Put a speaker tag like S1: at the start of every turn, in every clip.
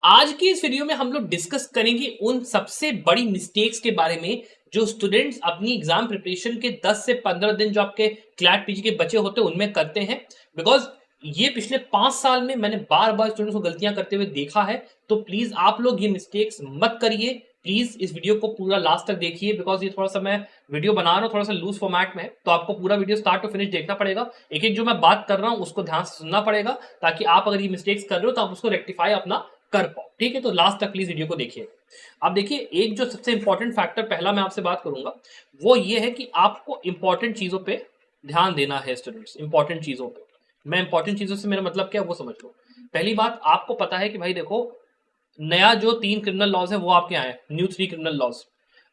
S1: आज की इस वीडियो में हम लोग डिस्कस करेंगे उन सबसे बड़ी मिस्टेक्स के बारे में जो स्टूडेंट्स अपनी एग्जाम प्रिपरेशन के 10 से 15 दिन जो आपके क्लैट पीजी के बचे होते हैं उनमें करते हैं। बिकॉज ये पिछले 5 साल में मैंने बार बार स्टूडेंट्स को गलतियां करते हुए देखा है। तो प्लीज आप लोग ये मिस्टेक्स मत करिए। प्लीज इस वीडियो को पूरा लास्ट तक देखिए बिकॉज ये थोड़ा सा मैं वीडियो बना रहा हूँ थोड़ा सा लूज फॉर्मेट में है, तो आपको पूरा वीडियो स्टार्ट टू फिनिश देखना पड़ेगा। एक एक जो मैं बात कर रहा हूँ उसको ध्यान से सुनना पड़ेगा ताकि आप अगर ये मिस्टेक्स कर रहे हो तो आप उसको रेक्टिफाई अपना कर पाओ। ठीक है, तो लास्ट तक प्लीज वीडियो को देखिए। अब देखिए, एक जो सबसे इंपॉर्टेंट फैक्टर पहला मैं आपसे बात करूंगा वो ये है कि आपको इंपॉर्टेंट चीजों पे ध्यान देना है। स्टूडेंट्स, इंपॉर्टेंट चीजों पे, मैं इंपॉर्टेंट चीजों से मेरा मतलब क्या है वो समझ लो। पहली बात, आपको पता है कि भाई देखो, नया जो 3 क्रिमिनल लॉज है वो आपके आए, न्यू 3 क्रिमिनल लॉज।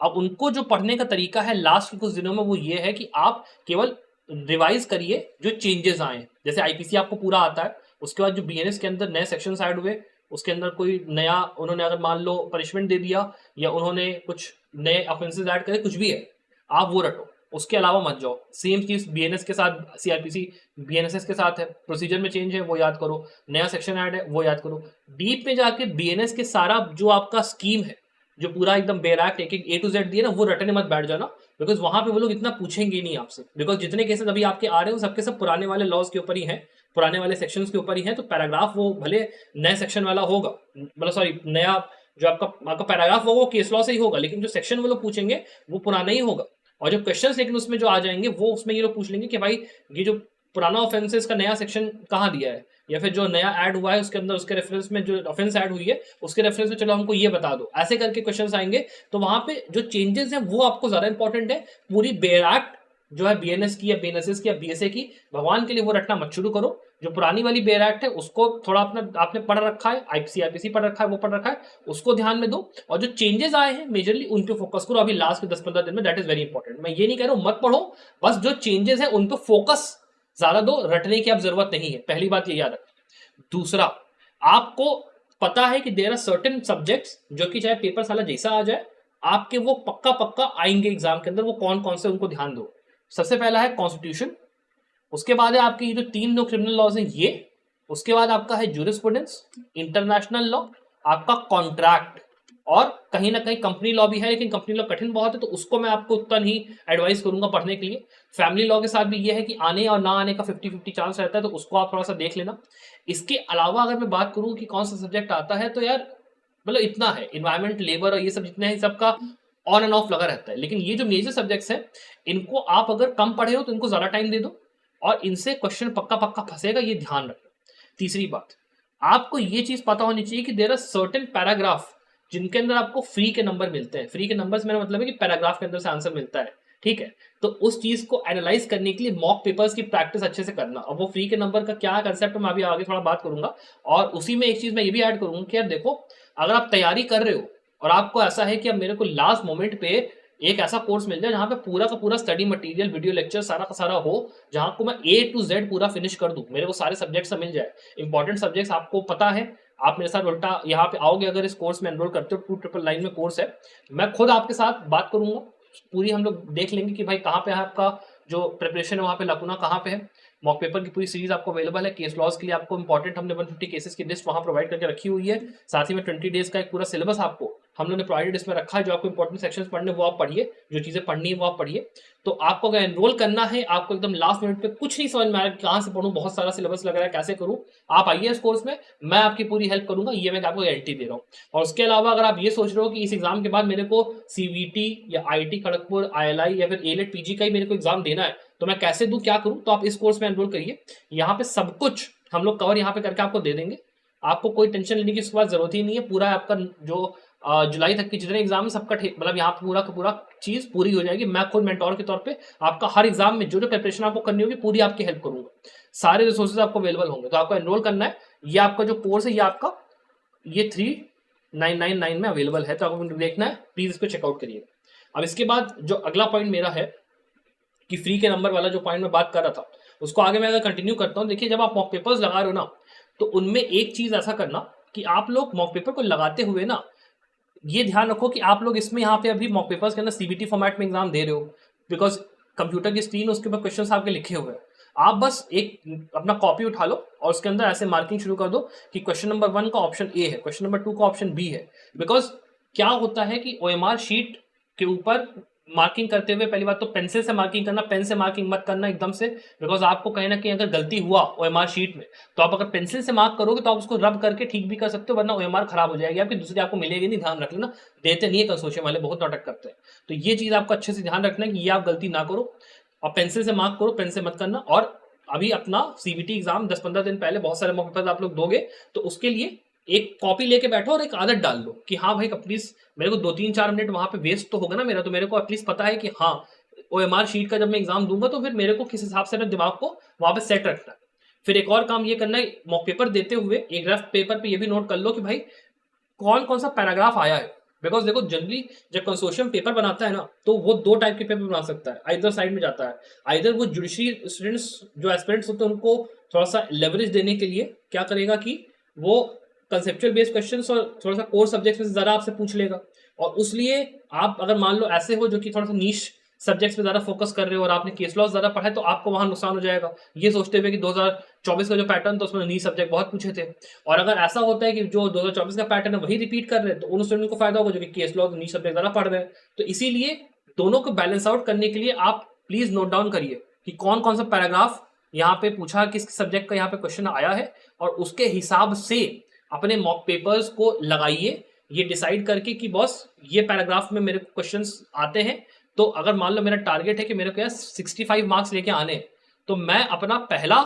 S1: अब उनको जो पढ़ने का तरीका है लास्ट के कुछ दिनों में वो ये है कि आप केवल रिवाइज करिए जो चेंजेस आए। जैसे आईपीसी आपको पूरा आता है, उसके बाद जो बीएनएस के अंदर नए सेक्शन ऐड हुए, उसके अंदर कोई नया उन्होंने अगर मान लो पनिशमेंट दे दिया या उन्होंने कुछ नए ऑफेंसेस ऐड करे, कुछ भी है आप वो रटो, उसके अलावा मत जाओ। सेम चीज बीएनएस के साथ, सीआरपीसी बीएनएसएस के साथ है, प्रोसीजर में चेंज है वो याद करो, नया सेक्शन ऐड है वो याद करो। डीप में जाके बीएनएस के सारा जो आपका स्कीम है, जो पूरा एकदम बेरैक्ट एक एक ए टू जेड दिया ना, वो रटने मत बैठ जाना। बिकॉज वहां पे वो लोग इतना पूछेंगे नहीं आपसे। बिकॉज जितने केसेस अभी आपके आ रहे हो सबके सब पुराने वाले लॉज के ऊपर ही हैं, पुराने वाले सेक्शंस के ऊपर ही हैं। तो पैराग्राफ वो भले नए सेक्शन वाला होगा, मतलब सॉरी नया जो आपका पैराग्राफ होगा वो केस लॉ से ही होगा, लेकिन जो सेक्शन वो लोग पूछेंगे वो पुराना ही होगा। और जो क्वेश्चंस लेकिन उसमें जो आ जाएंगे वो उसमें ये लोग पूछ लेंगे कि भाई ये जो पुराना ऑफेंसेस का नया सेक्शन कहाँ दिया है, या फिर जो नया ऐड हुआ है उसके अंदर उसके रेफरेंस में जो ऑफेंस ऐड हुई है उसके रेफरेंस में चलो हमको ये बता दो, ऐसे करके क्वेश्चंस आएंगे। तो वहां पे जो चेंजेस हैं वो आपको ज्यादा इंपॉर्टेंट है। पूरी बेरैक्ट जो है बीएनएस की या बीएनएसएस की या बीएसए की, भगवान के लिए वो रटना मत शुरू करो। जो पुरानी वाली बेरैक्ट है उसको थोड़ा अपना आपने पढ़ रखा है, आईपीसी पढ़ रखा है, वो पढ़ रखा है, उसको ध्यान में दो। और जो चेंजेस आए हैं मेजरली उन पे फोकस करो अभी लास्ट के 10-15 दिन में। That is very important. मैं ये नहीं कह रहा हूं मत पढ़ो, बस जो चेंजेस है उन पे फोकस ज्यादा दो, रटने की अब जरूरत नहीं है। पहली बात ये याद रखना। दूसरा, आपको पता है कि देयर आर सर्टेन सब्जेक्ट्स जो कि चाहे पेपर साला जैसा आ जाए आपके वो पक्का पक्का आएंगे एग्जाम के अंदर। वो कौन कौन से उनको ध्यान दो। सबसे पहला है कॉन्स्टिट्यूशन, उसके बाद है आपकी जो 3 नो क्रिमिनल लॉज हैं ये, उसके बाद आपका है जूरिस्प्रूडेंस, इंटरनेशनल लॉ, आपका कॉन्ट्रैक्ट, और कहीं ना कहीं कंपनी लॉ भी है, लेकिन कंपनी लॉ कठिन बहुत है तो उसको मैं आपको उतना ही एडवाइस करूंगा पढ़ने के लिए। फैमिली लॉ के साथ भी ये है कि आने और ना आने का 50-50 चांस रहता है, तो उसको आप थोड़ा सा देख लेना। इसके अलावा अगर मैं बात करूं कि कौन सा सब्जेक्ट आता है, तो यार मतलब इतना है, इन्वायरमेंट, लेबर और ये सब जितने हैं सबका ऑन एंड ऑफ लगा रहता है। लेकिन ये जो मेजर सब्जेक्ट्स हैं इनको आप अगर कम पढ़े हो तो इनको ज्यादा टाइम दे दो, और इनसे क्वेश्चन पक्का पक्का फंसेगा, ये ध्यान रखना। तीसरी बात, आपको ये चीज पता होनी चाहिए कि देयर आर सर्टेन पैराग्राफ जिनके अंदर आपको फ्री के नंबर मिलते हैं। फ्री के नंबर से मेरा मतलब है कि पैराग्राफ के अंदर से आंसर मिलता है। ठीक है, तो उस चीज को एनालाइज करने के लिए मॉक पेपर्स की प्रैक्टिस अच्छे से करना। अब वो फ्री के नंबर का क्या कंसेप्ट मैं अभी आगे थोड़ा बात करूंगा। और उसी में एक चीज मैं ये भी ऐड करूंगा कि यार देखो, अगर आप तैयारी कर रहे हो और आपको ऐसा है कि अब मेरे को लास्ट मोमेंट पे एक ऐसा कोर्स मिल जाए जहां पे पूरा का पूरा स्टडी मटेरियल, वीडियो लेक्चर सारा का सारा हो, जहां को मैं ए टू जेड पूरा फिनिश कर दूं, मेरे को सारे सब्जेक्ट्स मिल जाए, इंपॉर्टेंट सब्जेक्ट्स आपको पता है, आप मेरे साथ उल्टा यहाँ पे आओगे अगर इस कोर्स में एनरोल करते हो। 299 में कोर्स है, मैं खुद आपके साथ बात करूंगा पूरी, हम लोग देख लेंगे कि भाई कहाँ पे है आपका जो प्रिपरेशन है, वहाँ पे लकुना कहाँ पे है। मॉक पेपर की पूरी सीरीज आपको अवेलेबल है। केस लॉज के लिए आपको इंपॉर्टेंट हमने 150 केसेस की लिस्ट वहाँ प्रोवाइड करके रखी हुई है। साथ ही में 20 डेज का एक पूरा सिलेबस आपको हम लोगों ने प्रोवाइडेड इसमें रखा है। जो आपको इंपॉर्टेंट सेक्शंस पढ़ने वो आप पढ़िए, जो चीजें पढ़नी है वो आप पढ़िए। तो आपको अगर एनरोल करना है, आपको एकदम लास्ट मिनट पे कुछ नहीं समझ में आ रहा कहाँ से पढ़ूं, बहुत सारा सिलेबस लग रहा है, कैसे करूं, आप आइए इस कोर्स में, मैं आपकी पूरी हेल्प करूंगा, ये मैं आपको गारंटी दे रहा हूँ। और उसके अलावा अगर आप ये सोच रहे हो कि इस एग्जाम के बाद मेरे को सीवीटी या आईआईटी खड़गपुर, आईएलआई या फिर एलेट पीजी का ही मेरे को एग्जाम देना है, तो मैं कैसे दूं, क्या करूं, तो आप इस कोर्स में एनरोल करिए। यहाँ पे सब कुछ हम लोग कवर यहाँ पे करके आपको दे देंगे। आपको कोई टेंशन लेने की इसके बाद जरूरत ही नहीं है। पूरा आपका जो जुलाई तक के जितने एग्जाम है सबका मतलब यहाँ पे पूरा का पूरा चीज पूरी हो जाएगी। मैं खुद मेंटोर के तौर पे आपका हर एग्जाम में जो जो प्रिपरेशन आपको करनी होगी पूरी आपकी हेल्प करूंगा। सारे रिसोर्सेज आपको अवेलेबल होंगे। तो आपको एनरोल करना है, ये आपका जो कोर्स है ये आपका ये 3999 में अवेलेबल है, तो आपको देखना है, प्लीज इसको चेकआउट करिए। अब इसके बाद जो अगला पॉइंट मेरा है कि फ्री के नंबर वाला जो पॉइंट मैं बात कर रहा था उसको आगे मैं अगर कंटिन्यू करता हूँ। देखिए, जब आप मॉक पेपर्स लगा रहे हो ना, तो उनमें एक चीज ऐसा करना कि आप लोग मॉक पेपर को लगाते हुए ना ये ध्यान रखो कि आप लोग इसमें यहाँ पे अभी मॉक पेपर्स के अंदर सीबीटी फॉर्मेट में एग्जाम दे रहे हो। बिकॉज कंप्यूटर की स्क्रीन उसके ऊपर क्वेश्चन आपके लिखे हुए हैं। आप बस एक अपना कॉपी उठा लो और उसके अंदर ऐसे मार्किंग शुरू कर दो कि क्वेश्चन नंबर 1 का ऑप्शन ए है, क्वेश्चन नंबर 2 का ऑप्शन बी है। बिकॉज क्या होता है कि ओएमआर शीट के ऊपर मार्किंग करते हुए पहली बात तो पेंसिल से मार्किंग करना, पेन से मार्किंग मत करना एकदम से। बिकॉज आपको कहीं ना कहीं अगर गलती हुआ ओएमआर शीट में, तो आप अगर पेंसिल से मार्क करोगे तो आप उसको रब करके ठीक भी कर सकते हो, वरना ओएमआर खराब हो जाएगी आपकी, दूसरी आपको मिलेगी नहीं। ध्यान रख लेना, देते नहीं है कंसोर्शियम वाले, बहुत नाटक करते हैं। तो ये चीज आपको अच्छे से ध्यान रखना है कि ये आप गलती ना करो। और पेंसिल से मार्क करो, पेन से मत करना। और अभी अपना सीबीटी एग्जाम 10-15 दिन पहले बहुत सारे मौके पर आप लोग दोगे, तो उसके लिए एक कॉपी लेके बैठो और एक आदत डाल लो कि हाँ भाई एटलीस्ट मेरे को 2-3-4 मिनट वहां पे वेस्ट तो होगा ना मेरा, तो मेरे को एटलीस्ट पता है कि हाँ ओएमआर शीट का जब मैं एग्जाम दूंगा तो फिर मेरे को किस हिसाब से अपने दिमाग को वहां पे सेट रखना है। फिर एक और काम ये करना है, मॉक पेपर देते हुए एक रफ पेपर पे ये भी नोट कर लो कि भाई कौन कौन सा पैराग्राफ आया है। बिकॉज देखो जनरली जब कंसोर्शियम पेपर बनाता है ना, तो वो दो टाइप के पेपर बना सकता है, आइदर साइड में जाता है। आइदर वो जुडिशरी स्टूडेंट्स जो एस्पिरेंट्स होते हैं उनको थोड़ा सा लेवरेज देने के लिए क्या करेगा कि वो कंसेप्चुअल बेस्ड क्वेश्चंस और थोड़ा सा कोर सब्जेक्ट्स में से ज़्यादा आपसे पूछ लेगा। और उसलिए आप अगर मान लो ऐसे हो जो कि थोड़ा सा नीश सब्जेक्ट्स पे ज़्यादा फोकस कर रहे हो और आपने केस लॉ ज़्यादा पढ़ा है, तो आपको वहाँ नुकसान हो जाएगा, ये सोचते हुए कि 2024 का जो पैटर्न था उसमें नीश सब्जेक्ट बहुत पूछे थे। और अगर ऐसा होता है कि जो 2024 का पैटर्न है वही रिपीट कर रहे हैं, तो उन स्टूडेंट को फायदा होगा जो कि केस लॉ नीश सब्जेक्ट ज़्यादा पढ़ रहे हैं। तो इसीलिए दोनों को बैलेंस आउट करने के लिए आप प्लीज़ नोट डाउन करिए कि कौन कौन सा पैराग्राफ यहाँ पे पूछा, किस सब्जेक्ट का यहाँ पे क्वेश्चन आया है, और उसके हिसाब से अपने मॉक पेपर्स को लगाइए, ये डिसाइड करके कि बॉस ये पैराग्राफ में मेरे को क्वेश्चंस आते हैं। तो अगर मान लो मेरा टारगेट है कि मेरे को 65 मार्क्स लेके आने, तो मैं अपना पहला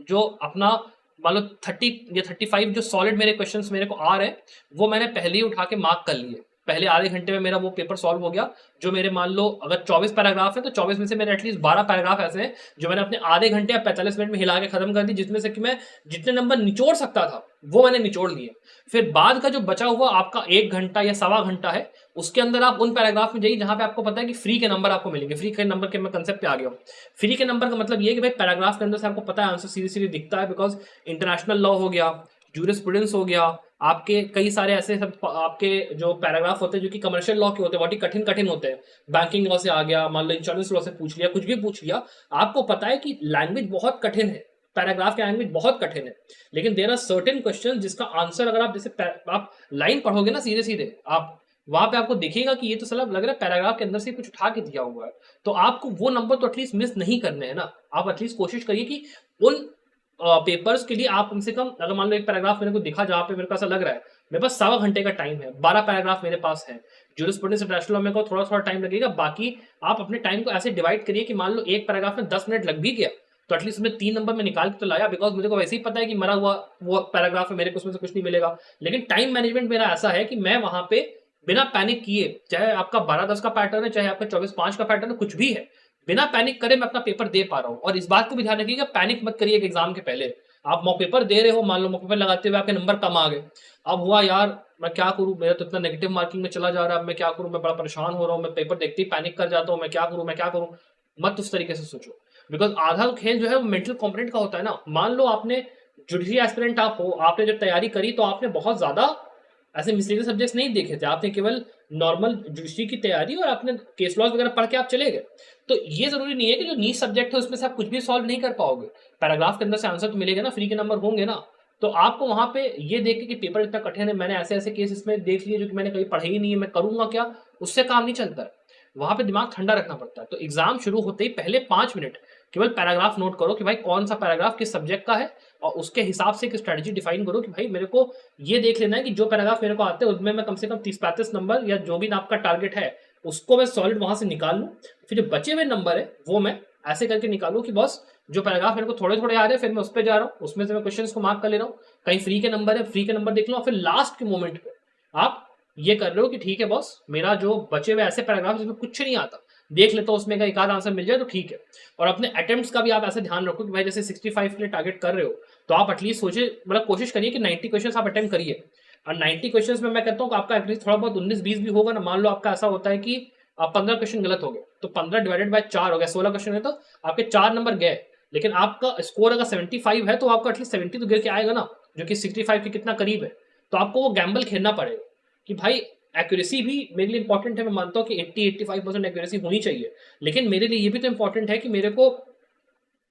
S1: जो अपना मान लो 30 या 35 जो सॉलिड मेरे क्वेश्चंस मेरे को आ रहे हैं, वो मैंने पहले ही उठा के मार्क कर लिए। पहले आधे घंटे में मेरा वो पेपर सॉल्व हो गया। जो मेरे मान लो अगर 24 पैराग्राफ है, तो 24 में से मेरे एटलीस्ट 12 पैराग्राफ ऐसे हैं जो मैंने अपने आधे घंटे या 45 मिनट में हिला के खत्म कर दी, जिसमें से कि मैं जितने नंबर निचोड़ सकता था वो मैंने निचोड़ लिए। फिर बाद का जो बचा हुआ आपका 1 घंटा या सवा घंटा है, उसके अंदर आप उन पैराग्राफ में जाइए जहां पे आपको पता है कि फ्री के नंबर आपको मिलेंगे। फ्री के नंबर के मैं कंसेप्ट पे आ गया हूँ। फ्री के नंबर का मतलब ये है कि भाई पैराग्राफ के अंदर से आपको पता है आंसर सीधे सीधे दिखता है। बिकॉज इंटरनेशनल लॉ हो गया, जूरिस्प्रूडेंस हो गया, आपके कई सारे ऐसे सब आपके जो पैराग्राफ होते हैं जो कि कमर्शियल लॉ के होते हैं, बहुत ही कठिन कठिन होते हैं। बैंकिंग लॉ से आ गया, मान लो इंश्योरेंस लॉ से पूछ लिया, कुछ भी पूछ लिया, आपको पता है कि लैंग्वेज बहुत कठिन है, पैराग्राफ की लैंग्वेज बहुत कठिन है। लेकिन देर आर सर्टेन क्वेश्चन जिसका आंसर अगर आप जैसे आप लाइन पढ़ोगे ना सीधे सीधे, आप वहां पे आपको दिखेगा कि ये तो सलाह लग रहा है पैराग्राफ के अंदर से कुछ उठा के दिया हुआ है। तो आपको वो नंबर तो एटलीस्ट मिस नहीं करने हैं ना। आप एटलीस्ट कोशिश करिए कि उन पेपर्स के लिए आप कम से कम, अगर मान लो एक पैराग्राफ मेरे को दिखा जहाँ पे मेरे को ऐसा लग रहा है मेरे पास सवा घंटे का टाइम है, 12 पैराग्राफ मेरे पास है, जूरिस्प्रूडेंस इंटरनेशनल लॉ में को थोड़ा थोड़ा टाइम लगेगा, बाकी आप अपने टाइम को ऐसे डिवाइड करिए कि मान लो एक पैराग्राफ में 10 मिनट लग भी गया, तो एटलीस्ट उसमें 3 नंबर में निकाल के तो लाया। बिकॉज मुझे को वैसे ही पता है कि मरा हुआ वो पैराग्राफ है, मेरे को उसमें से कुछ नहीं मिलेगा। लेकिन टाइम मैनेजमेंट मेरा ऐसा है कि मैं वहां पे बिना पैनिक किए, चाहे आपका 12-10 का पैटर्न है, चाहे आपका 24-5 का पैटर्न है, कुछ भी है, बिना पैनिक करे मैं अपना पेपर दे पा रहा हूँ। और इस बात को भी ध्यान रखिएगा, पैनिक मत करिए एग्जाम के पहले। आप मॉक पेपर दे रहे हो, मान लो मॉक पेपर लगाते हुए आपके नंबर कम आ गए, अब हुआ यार मैं क्या करूं, मेरा तो इतना नेगेटिव मार्किंग में चला जा रहा है, अब मैं क्या करूं, मैं बड़ा परेशान हो रहा हूं, मैं पेपर देखते ही पैनिक कर जाता हूं, मैं क्या करूं मैं क्या करूं। मत उस तरीके से सोचो। बिकॉज आधा खेल जो है वो मेंटल कॉम्पोनेंट का होता है ना। मान लो आपने जुडिशरी एस्पिरेंट आप हो, आपने जब तैयारी करी तो आपने बहुत ज्यादा ऐसे मिसलीडिंग सब्जेक्ट्स नहीं देखे थे, आपने केवल नॉर्मल जुडिशरी की तैयारी और आपने केस लॉज वगैरह पढ़ के आप चले गए। तो ये जरूरी नहीं है कि जो नीच सब्जेक्ट है उसमें से आप कुछ भी सॉल्व नहीं कर पाओगे, पैराग्राफ के अंदर से आंसर तो मिलेगा ना, फ्री के नंबर होंगे ना। तो आपको वहां पे ये देख के कि पेपर इतना कठिन है, मैंने ऐसे ऐसे केस इसमें देख लिए जो कि मैंने कहीं पढ़े ही नहीं है, मैं करूंगा क्या, उससे काम नहीं चलता है। वहां पे दिमाग ठंडा रखना पड़ता है। तो एग्जाम शुरू होते ही पहले 5 मिनट केवल पैराग्राफ नोट करो कि भाई कौन सा पैराग्राफ किस सब्जेक्ट का है, और उसके हिसाब से एक स्ट्रेटजी डिफाइन करो कि भाई मेरे को ये देख लेना है कि जो पैराग्राफ मेरे को आते हैं उसमें मैं कम से कम 30-35 नंबर या जो भी आपका टारगेट है उसको मैं सॉलिड वहां से निकाल लूँ। फिर जो बचे हुए नंबर है वो मैं ऐसे करके निकालूं कि बस जो पैराग्राफ मेरे को थोड़े थोड़े आ रहे हैं फिर मैं उस पर जा रहा हूँ, उसमें से मैं क्वेश्चंस को मार्क कर ले रहा हूँ, कहीं फ्री के नंबर है फ्री के नंबर देख लो, और फिर लास्ट के मोमेंट पे आप ये कर रहे हो कि ठीक है बॉस मेरा जो बचे हुए ऐसे पैराग्राफ जिसमें कुछ नहीं आता देख लेता हूँ, उसमें का एक आध आंसर मिल जाए तो ठीक है। और अपने अटेम्प्ट्स का भी आप ऐसे ध्यान रखो कि भाई जैसे 65 के लिए टारगेट कर रहे हो तो आप एटलीस्ट सोचे, मतलब कोशिश करिए कि 90 क्वेश्चन आप अटेम्प्ट करिए। और 90 क्वेश्चन में मैं कहता हूँ कि आपका एटलीस्ट थोड़ा बहुत 19-20 भी होगा ना। मान लो आपका ऐसा होता है कि आप 15 क्वेश्चन गलत हो गए, तो 15 डिवाइडेड बाय 4 हो गया, 16 क्वेश्चन है, तो आपके 4 नंबर गए। लेकिन आपका स्कोर अगर 75 है तो आपको एटलीस्ट 70 तो गिर के आएगा ना, जो कि 65 के कितना करीब है। तो आपको वो गैम्बल खेलना पड़ेगा कि भाई एक्यूरेसी भी मेरे लिए इंपॉर्टेंट है। मैं मानता हूँ कि 80-85% एक्यूरेसी होनी चाहिए, लेकिन मेरे लिए ये भी तो इंपॉर्टेंट है कि मेरे को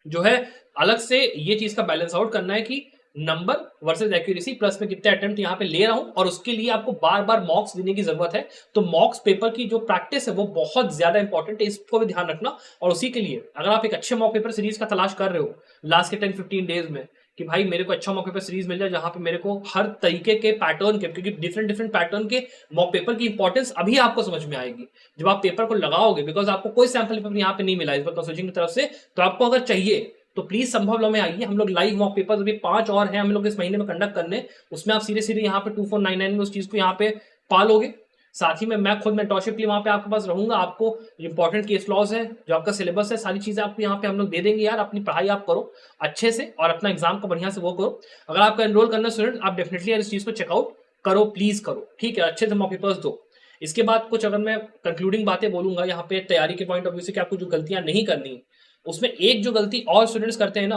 S1: जो है अलग से ये चीज का बैलेंस आउट करना है कि नंबर वर्सेस एक्यूरेसी प्लस में कितने अटेम्प्ट यहाँ पे ले रहा हूं, और उसके लिए आपको बार बार मॉक्स देने की जरूरत है। तो मॉक्स पेपर की जो प्रैक्टिस है वो बहुत ज्यादा इंपॉर्टेंट है, इसको भी ध्यान रखना। और उसी के लिए अगर आप एक अच्छे मॉक पेपर सीरीज का तलाश कर रहे हो लास्ट के 10-15 डेज में कि भाई मेरे को अच्छा मॉक पेपर सीरीज मिल जाए जहां पे मेरे को हर तरीके के पैटर्न के, क्योंकि डिफरेंट डिफरेंट पैटर्न के मॉक पेपर की इंपॉर्टेंस अभी आपको समझ में आएगी जब आप पेपर को लगाओगे, बिकॉज आपको कोई सैंपल पेपर यहाँ पे नहीं मिला इस बार कंसल्टिंग की तरफ से। तो आपको अगर चाहिए तो प्लीज संभव लॉ में आइए, हम लोग लाइव मॉक पेपर्स अभी 5 और हैं हम लोग इस महीने में कंडक्ट करने, उसमें आप सीधे सीधे यहाँ पे 2499 में उस चीज को यहाँ पे पालोगे। साथ ही में मैं खुद मेंटरशिप लिए वहां पे आपके पास रहूंगा, आपको इंपॉर्टेंट केस लॉज है, जो आपका सिलेबस है, सारी चीजें आपको यहाँ पे हम लोग दे देंगे यार। अपनी पढ़ाई आप करो अच्छे से और अपना एग्जाम को बढ़िया से वो करो। अगर आपका एनरोल करना स्टूडेंट, आप डेफिनेटली यार इस चीज को चेकआउट करो, प्लीज करो, ठीक है, अच्छे से मॉक पेपर्स दो। इसके बाद कुछ अगर मैं कंक्लूडिंग बातें बोलूंगा यहाँ पे तैयारी के पॉइंट ऑफ व्यू से कि आपको जो गलतियां नहीं करनी, उसमें एक जो गलती और स्टूडेंट्स करते हैं ना,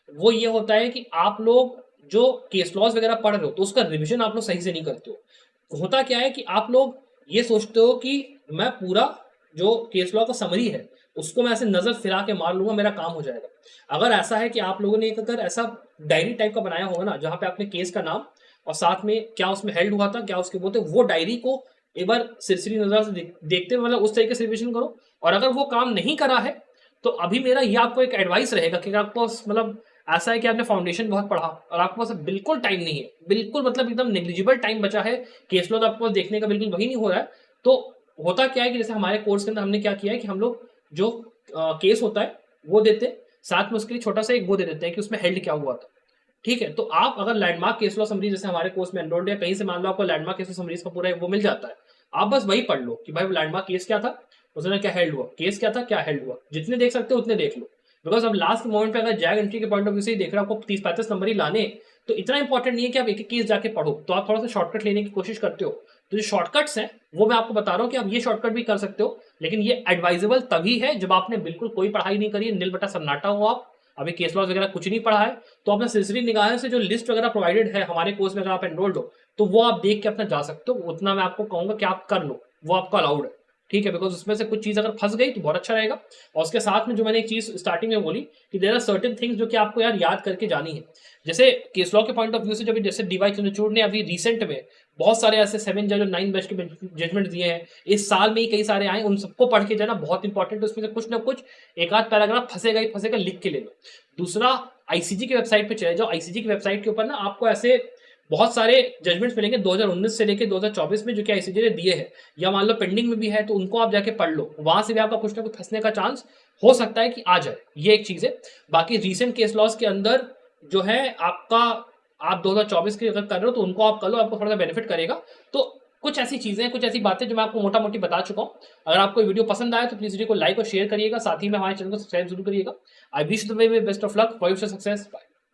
S1: वो ये होता है कि आप लोग जो केस लॉज वगैरह पढ़ रहे हो तो उसका रिवीजन आप लोग सही से नहीं करते हो। होता क्या है कि आप लोग ये सोचते हो कि मैं पूरा जो केस लॉ का समरी है उसको मैं ऐसे नजर फिरा के मार लूंगा, मेरा काम हो जाएगा। अगर ऐसा है कि आप लोगों ने एक अगर ऐसा डायरी टाइप का बनाया होगा ना जहां पे आपने केस का नाम और साथ में क्या उसमें हेल्ड हुआ था, क्या उसके बोलते, वो डायरी को एक बार सिरसिरी नजर से देखते हुए मतलब उस तरीके से रिविजन करो। और अगर वो काम नहीं करा है तो अभी मेरा ये आपको एक एडवाइस रहेगा कि आपको मतलब ऐसा है कि आपने फाउंडेशन बहुत पढ़ा और आपके पास बिल्कुल टाइम नहीं है, बिल्कुल मतलब एकदम नेग्लिजिबल टाइम बचा है, केस लॉ तो आपको देखने का बिल्कुल वही नहीं हो रहा है। तो होता क्या है कि जैसे हमारे कोर्स के अंदर हमने क्या किया है कि हम लोग जो केस होता है वो देते हैं, साथ में उसके लिए छोटा सा एक वो दे देते हैं कि उसमें हेल्ड क्या हुआ था। ठीक है, तो आप अगर लैंडमार्क केस लॉ समरी जैसे हमारे कोर्स में एनरोल्ड है, कहीं से मान लो आपको लैंडमार्क केस लॉ समरीज का पूरा वो मिल जाता है, आप बस वही पढ़ लो कि भाई वो लैंडमार्क केस क्या था, उसने क्या हेल्ड हुआ, केस क्या था, क्या हेल्ड हुआ, जितने देख सकते हो उतने देख लो। बिकॉज अब लास्ट के मोमेंट पे अगर जैग एंट्री के पॉइंट ऑफ व्यू से ही देख रहे हो आपको 30-35 नंबर ही लाने, तो इतना इंपॉर्टेंट नहीं है कि आप एक एक केस जाके पढ़ो, तो आप थोड़ा सा शॉर्टकट लेने की कोशिश करते हो। तो जो शॉर्टकट्स हैं वो मैं आपको बता रहा हूँ कि आप ये शॉर्टकट भी कर सकते हो, लेकिन ये एडवाइजेबल तभी है जब आपने बिल्कुल कोई पढ़ाई नहीं करी है, नील बटा सन्नाटा हो, आप अभी केस लॉज वगैरह कुछ नहीं पढ़ा है, तो अपना सिलसिली निगाह से जो लिस्ट वगैरह प्रोवाइडेड है हमारे कोर्स में अगर आप एनरोल्ड हो तो वो आप देख के अपना जा सकते हो, उतना मैं आपको कहूंगा कि आप कर लो, वो आपको अलाउड है। ठीक है, बिकॉज उसमें से कुछ चीज अगर फंस गई तो बहुत अच्छा रहेगा। और उसके साथ में जो मैंने एक चीज स्टार्टिंग में बोली कि देयर आर सर्टेन थिंग्स जो कि आपको यार याद करके जानी है। जैसे केस लॉ के पॉइंट ऑफ व्यू से जब जैसे डीवाई चंद्रचूड़ ने अभी रिसेंट में बहुत सारे ऐसे 7 जज और 9 बेंच के जजमेंट दिए हैं, इस साल में ही कई सारे आए, उन सबको पढ़ के जाना बहुत इंपॉर्टेंट है। उसमें से कुछ ना कुछ एक आध पैराग्राफ फंसेगा ही फंसेगा, लिख के ले लो। दूसरा, आईसीजी की वेबसाइट पे चले जाओ, आईसीजी की वेबसाइट के ऊपर ना आपको ऐसे बहुत सारे जजमेंट्स मिलेंगे 2019 से लेके 2024 में जो कि आईसीजे ने दिए हैं, या मान लो पेंडिंग में भी है, तो उनको आप जाके पढ़ लो, वहां से भी आपका कुछ ना कुछ फंसने का चांस हो सकता है कि आ जाए, ये एक चीज है। बाकी रीसेंट केस लॉस के अंदर जो है आपका, आप 2024 के अगर कर रहे हो तो उनको आप कर लो, आपको थोड़ा सा बेनिफिट करेगा। तो कुछ ऐसी चीजें, कुछ ऐसी बातें जो मैं आपको मोटा मोटी बता चुका हूँ। अगर आपको वीडियो पसंद आया तो प्लीज वीडियो को लाइक और शेयर करिएगा, साथ ही में हमारे चैनल को सब्सक्राइब जरूर करिएगा। I wish the way best of luck for your success. Bye.